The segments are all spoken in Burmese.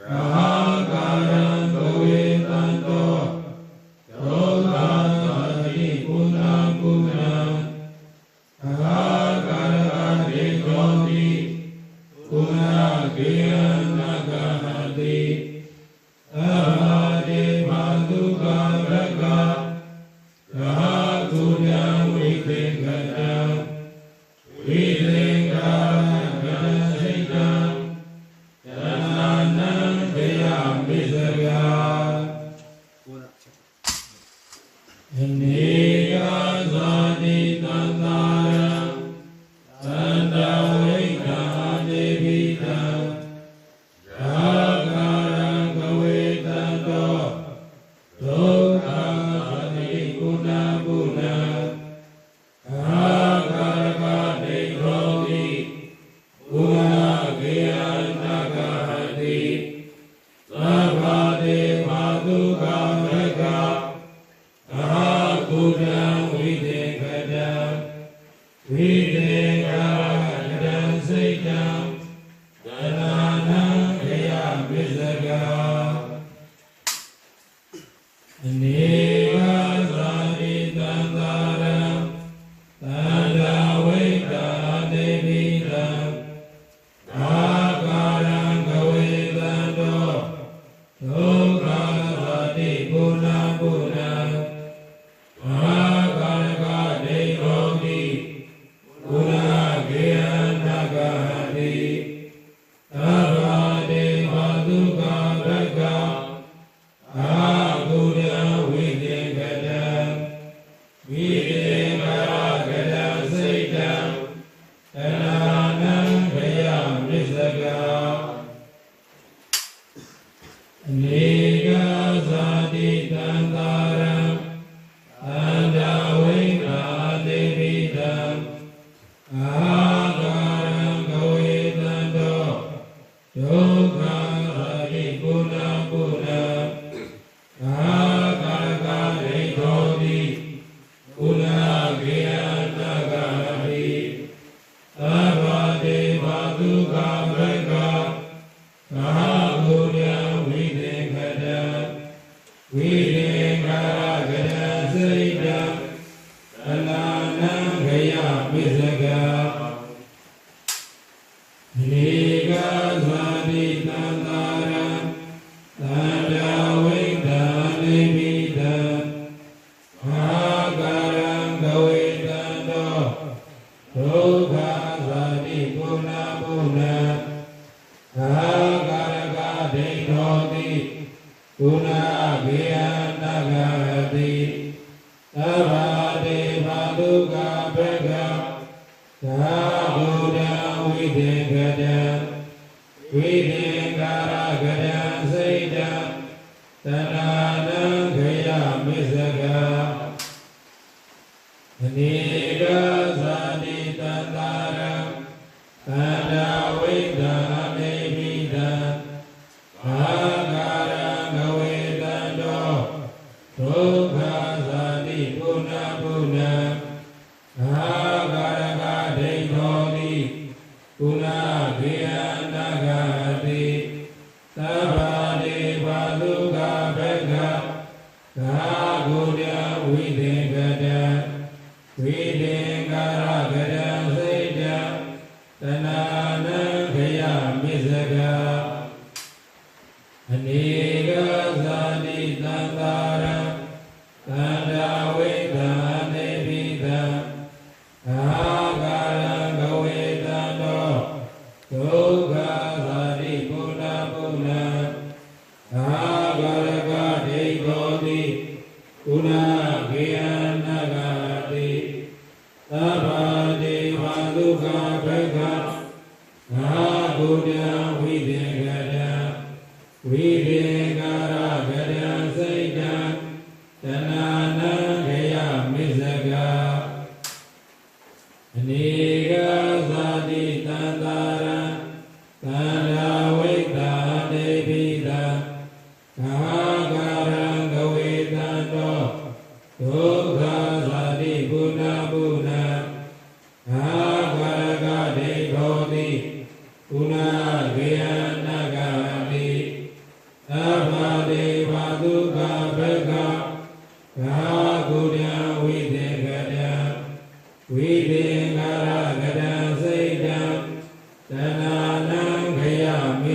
သ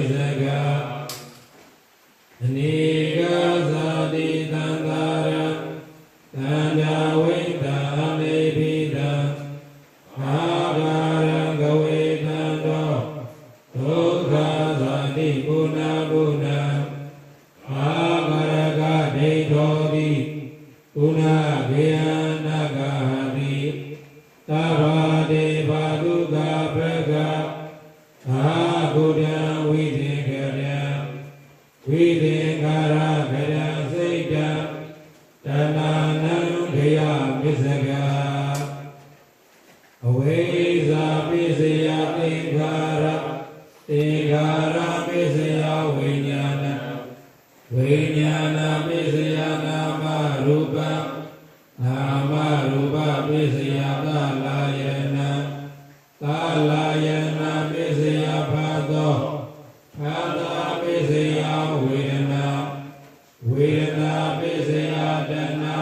Visaka Anika Sati Tantara Tanda Vita Amebita Agara Gavetando Dukha Sati Guna Guna Agaraga Deitodi Guna Gyanagahari Tavade Paduga Praga Aguda Videkara Videkara Kara Seita Tananam Gaya Visaka Avesa Pisaya Tingara Tingara Pisaya Vinyana Vinyana Pisaya Nama Rupa Nama Rupa Pisaya Talayana Talayana Pisaya Pado Pada Pisaya Vedana Vedana Pisaya Dana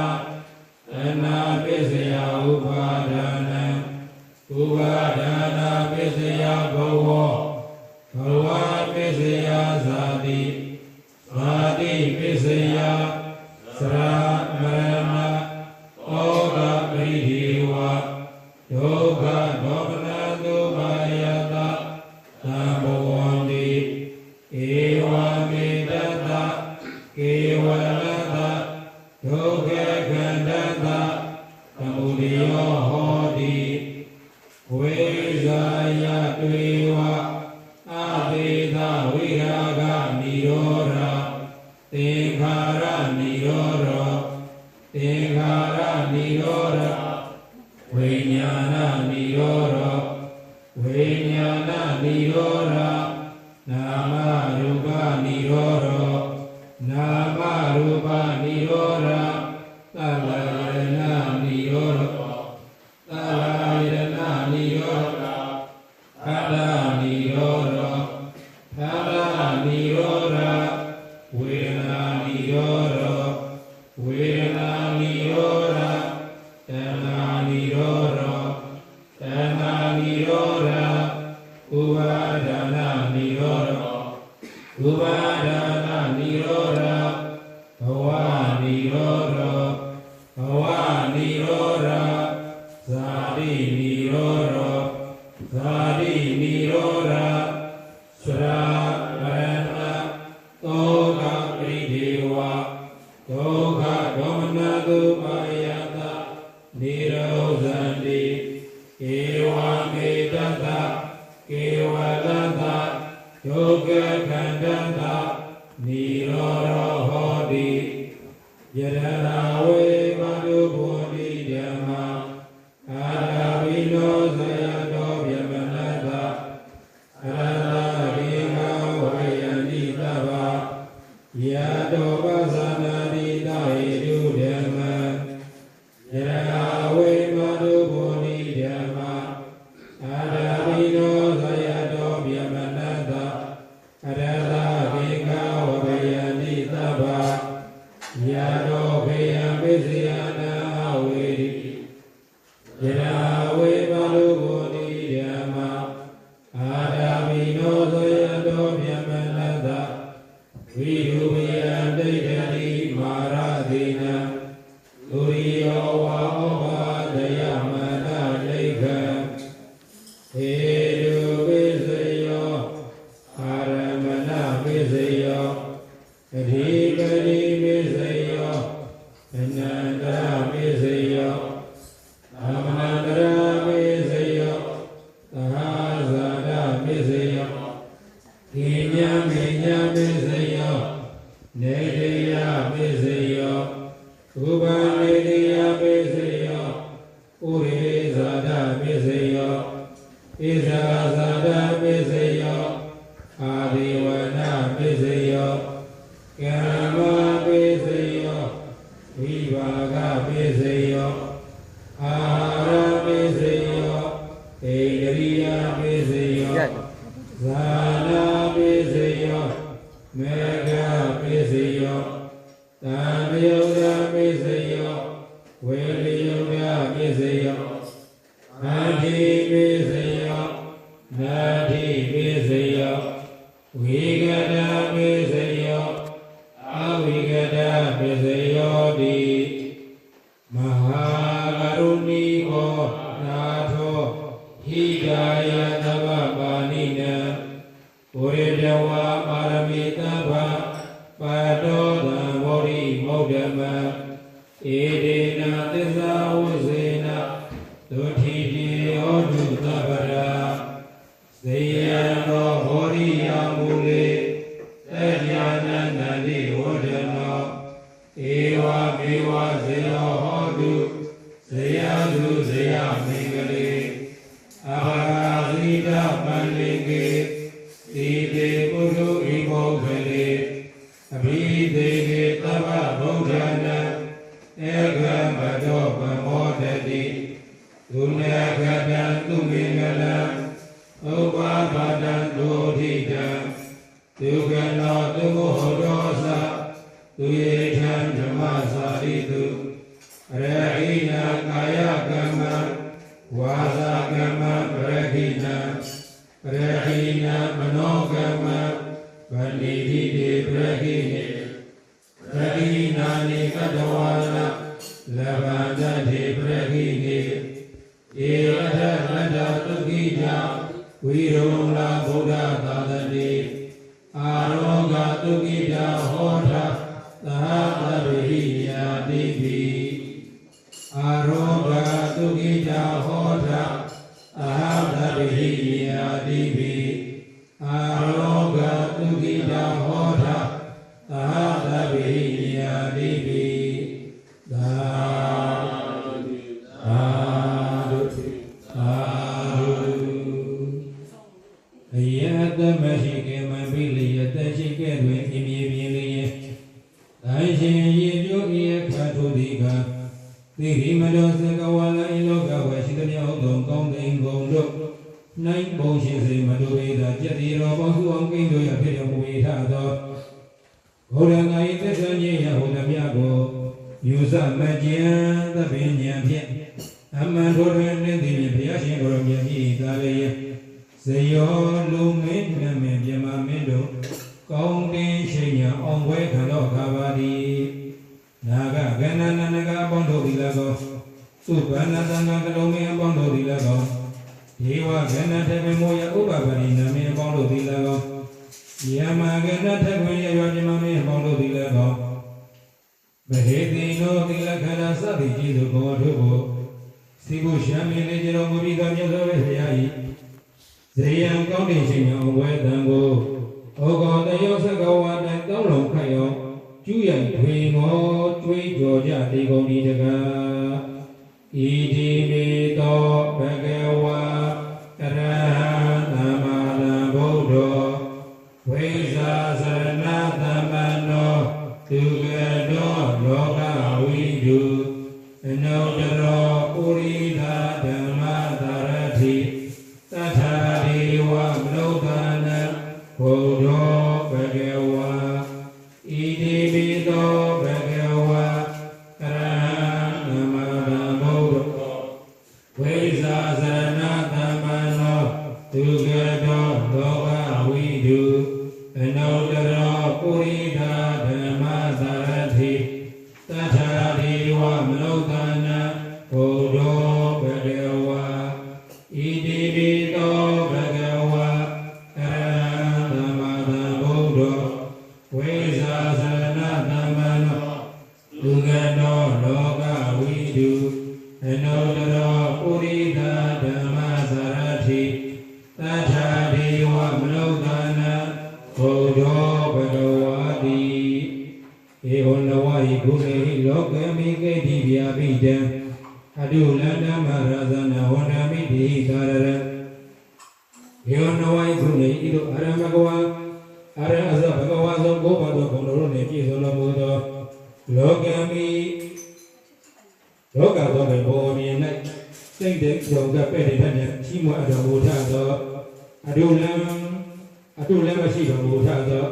Dana Pisaya Upadana Upadana Pisaya Bhava Bhava Pisaya Sati Sati Pisaya Sramarana Oga Prihiwa Yoga Dhamana Dumayata Tambhavandi Eva Medata Kevalata Yoga Gandata Tamudiyo Hodi Vesaya Dviva Adita Viraga Nirora Tinghara Nirora Tinghara Nirora Vinyana Nirora Vinyana Nirora Nama Rupa Nirora Nama Rupa Nirora Talayana Nirora Talayana Nirora Pada Nirora Pada Nirora Vedana Nirora Vedana Nirora Dana Nirora Dana Nirora Uvadana Nirora Uvadana Nirora Bhava Nirora Bhava Nirora Sadi Nirora Sadi Nirora Sravarana Toga Prihiwa Toga Dhamana Dumayata Nirozandi Eva Medata Kevalata Yoga Kandata Nirora Hodi Yadarawe Madhubodi Dhamma Adavino Sayado Vyamanata Arada Vima Vayanitava Yado Vasanadita Hidu Dhamma Yadarawe Madhubodi Dhamma Adavino Sayado Vyamanata Arada Vima Vayanitava Yado Vyavisiyana Avedi Yadawe Madhubodi Dhamma Adavino Sayado Vyamanata Vidubhyandayati Maradina Turiyo Vaobadaya Manalika Hedu Visayo Aramana Visayo Adhikari Visayo Anandara Visayo Amanandara Visayo Sahasada Visayo Kinya Minya Visayo Nediya Visayo Ubanediya Visayo Urizada Visayo Isasada Visayo Adivana Visayo Kama Visayo Vivaga Visayo Ahara Visayo Tegriya Visayo Zana Visayo Mega Visayo Tamyoga Visayo Veliyoga Visayo Adi Visayo Nadi Visayo ဝိကတပိစယောအဝိကတပိစယောတိမဟာကရုဏီကောနာထောဟိကာယသဗ္ဗပါဏိနံပုရိတဝါပါရမိတဗ္ဗပါတောသံမောရိမௌဓမံဧဒေနသစ္စာဝဇေနဒုတိတိဟောတုသဗ္ဗရာသေယံသောဟောရိယမူလေသေယနန္တတိဝဒနောဧဝမေဝဇေယောဟောတုဇေယတုဇေယမေကလေအာဟာဇိတပန္လေကေတိတေပုရုဣမောခလေအဘိသေကေသဗ္ဗဗုဒ္ဓနာဧကမတောပမောတတိဒုနေကတံသူမေငလံဥပပါဒံဒုထိတံဒုက္ခနောသုမောဒောသသူယေထံဓမ္မစာရိတုရဟိနာကာယကမ္မဝါစာကမ္မပရဟိနာပရဟိနာမနောကမ္မဗန္တိတိတေပရဟိနေပရဟိနာနိကတဝါနလဗန္တတေပရဟိနေဧဝထရတ္တသုခိတဝိရုံလာဗုဒ္ဓသာသတိအာရောဂသုခိတဟောထသဟတဗိယာတိပိအာရောဂသုခိတဟောထအာဟတဗိယာတိပိအာရောဂသုခိတဟောထအာဟတဗိယာတိပိသာမရှိကေမပိလိယတရှိကဲ့တွင်အမြင်မြင်လျင်တိုင်းရှင်ရေပြုဤအခါထိုသည်ကသိရိမတောသကဝါလဤလောကဝေရှိသမျှဥသောကောင်းသိင်ကုန်တို့နိုင်ပုံရှင်စေမတုဝေသာကျက်တိရောပေါစုအောင်ကိန်းတို့ရဖြစ်တော်မူ၏ထသောဘုရားငါ၏သက်ဆုံးခြင်းရဟူသမျှကိုယူဆမကျင်သဗ္ဗဉာဏ်ဖြင့်အမှန်ထိုတွင်နှင့်သည်ဘုရားရှင်ကိုယ်တော်မြတ်၏သာလျက်ဇယောလူမင်းနမေပြမမင်းတို့ကောင်းတင်ရှိညာအောင်ဝဲခံတော်ခါပါသည်နာဂကဏနနကအပေါင်းတို့သည်လည်းကောသုဗန္နသံဃာကလုံးမင်းအပေါင်းတို့သည်လည်းကောဒေဝကဏထေပမောယဥပပရိနမင်းအပေါင်းတို့သည်လည်းကောယမကဏထေခွင်ရပြမမင်းအပေါင်းတို့သည်လည်းကောမဟေတိနောသီလခဏစသည်ကြည်သူဘောတို့ကိုစီဘုရှမ်းမင်းလေးကျတော်မူပြီးသောမြတ်စွာဘုရား၏ဇေယံကောင်းတင်ရှင်အောင်ဝဲတံကိုဩဃတယောသကဝါတံတောင်းလုံးခိုက်အောင်ကျူးရန်ထွေငေါတွေးကြော်ကြတေကုန်ဒီတကားဣတိမေတောဘဂဝါအရဟံသမ္မာသမ္ဗုဒ္ဓောဝိဇာစရဏသမ္ပန္နောသူကတောလောကဝိတုအနုတ္တရောပုရိသဓမ္မသရတိသတ္ထာဒေဝမနုဿာနံဘုဒ္ဓောဘဂဝါဣတိပိသောဘဂဝါအရဟံသမ္မာသမ္ဗုဒ္ဓောဝိဇာစရဏသမ္ပန္နောသူကတောလောကဝိတုအနုတ္တရောပုရိသဓမ္မသရတိသတ္ထာဒေဝမနုဿာနံဘုဒ္ဓောဘဂဝါဣတိပိသောဘဂဝါအရဟံသမ္မာသမ္ဗုဒ္ဓောဝိဇာစရဏသမ္ပန္နောသူကတောလောကဝိတုအနုတ္တရောပုရိသဓမ္မသရတိသတ္ထာဒေဝမနုဿာနံဘုဒ္ဓောဘဂဝါတိဧဝံနဝဟိဂုဏေဟိလောကမိကေတိဗျာပိတံအတုလန္တမရဇနဝန္ဒမိတိကာရရဧဝံနဝဟိဂုဏေဤသို့အရမကဝါအရအဇဘဂဝါသောကိုးပါးသောဘုံတော်နှင့်ပြည့်စုံတော်မူသောလောကမိလောကသောဘောမြင်၌စိတ်တဲ့ကြောင့်ကပဲ့တဲ့တဲ့ချီးမွမ်းတော်မူထသောအတုလံမရှိတော်မူထသော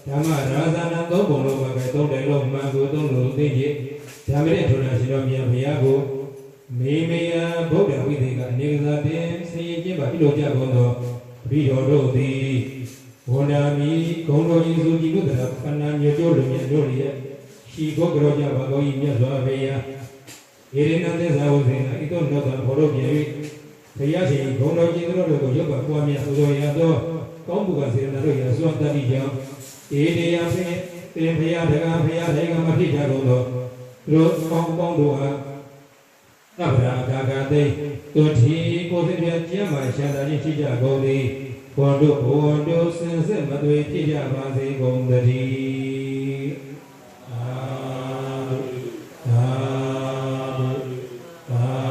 ဓမ္မရာဇနာသုံးပုံလုံးပါပဲသုံးတယ်လို့မှန်ကိုသုံးလို့သိကြဓမ္မရဲ့ထိုနာရှင်တော်မြတ်ဘုရားကိုမေမေယဗုဒ္ဓဝိသေကအနေကစားတင်ဆင်းရဲခြင်းပါပြုလုပ်ကြကုန်သောတပည့်တော်တို့သည် ဘောနာမီဂုံတော်ကြီးစုကြည်မှုတရာခန္ဓာမြေကျိုးလူမြေတို့ရဲ့ရှိခိုးကြောကြပါတော်ကြီးမြတ်စွာဘုရားယေရဏသစ္စာဝဇေနဣတောနောသဘောတော်ပြေ၍ဘုရားရှင်ဂုံတော်ကြီးတို့ကိုရုပ်ပါပွားများဆိုတော်ရသောကောင်းမှုကစေတနာတို့ရဲ့စွမ်းတတ်သည့်ကြောင့်ဧတေယဖြင့်တင်ဘုရားတက္ကဘုရားတေကမဖြစ်ကြကုန်သောတို့ကောင်းပေါင်းတို့ဟာသဗ္ဗရာကာကတိတုတိကိုယ်စိတ်ပြကျမ်းမာရှာတာခြင်းဖြစ်ကြကုန်သည်ဘောတို့ဘောတို့စင်စစ်မသွေဖြစ်ကြပါစေကုန်သတည်းသာသာသာ